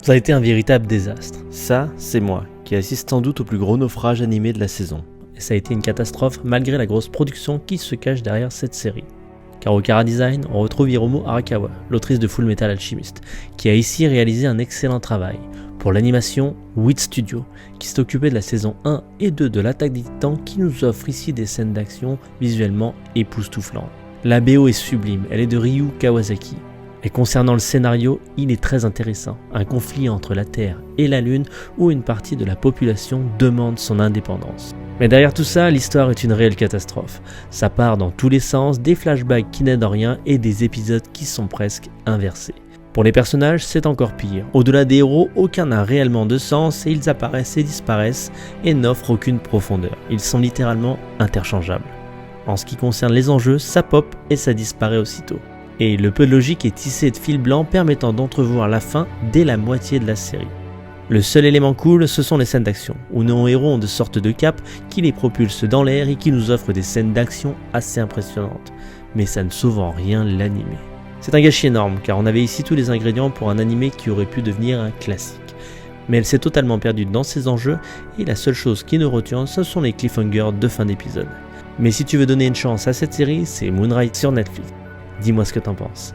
Ça a été un véritable désastre. Ça, c'est moi, qui assiste sans doute au plus gros naufrage animé de la saison. Et ça a été une catastrophe malgré la grosse production qui se cache derrière cette série. Car au chara-design, on retrouve Hiromu Arakawa, l'autrice de Fullmetal Alchemist, qui a ici réalisé un excellent travail. Pour l'animation, Wit Studio, qui s'est occupé de la saison 1 et 2 de l'Attaque des Titans, qui nous offre ici des scènes d'action visuellement époustouflantes. La BO est sublime, elle est de Ryu Kawasaki. Et concernant le scénario, il est très intéressant. Un conflit entre la Terre et la Lune où une partie de la population demande son indépendance. Mais derrière tout ça, l'histoire est une réelle catastrophe. Ça part dans tous les sens, des flashbacks qui n'aident en rien et des épisodes qui sont presque inversés. Pour les personnages, c'est encore pire. Au-delà des héros, aucun n'a réellement de sens et ils apparaissent et disparaissent et n'offrent aucune profondeur. Ils sont littéralement interchangeables. En ce qui concerne les enjeux, ça pop et ça disparaît aussitôt. Et le peu de logique est tissé de fils blancs permettant d'entrevoir la fin dès la moitié de la série. Le seul élément cool, ce sont les scènes d'action, où nos héros ont de sortes de capes qui les propulsent dans l'air et qui nous offrent des scènes d'action assez impressionnantes. Mais ça ne sauve en rien l'animé. C'est un gâchis énorme, car on avait ici tous les ingrédients pour un animé qui aurait pu devenir un classique. Mais elle s'est totalement perdue dans ses enjeux, et la seule chose qui nous retient, ce sont les cliffhangers de fin d'épisode. Mais si tu veux donner une chance à cette série, c'est Moonrise sur Netflix. Dis-moi ce que t'en penses.